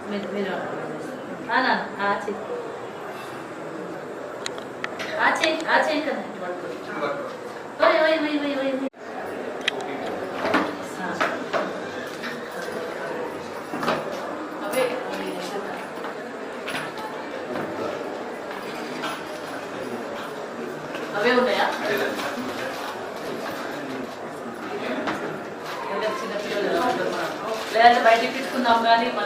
మీరు ఆచే కదా ఓయ్ ఓయ్ ఓయ్ ఓయ్ ఓయ్ అవే ఉన్నాయా చిన్న పిల్లలు లేదంటే బయటికి తీసుకుందాం కానీ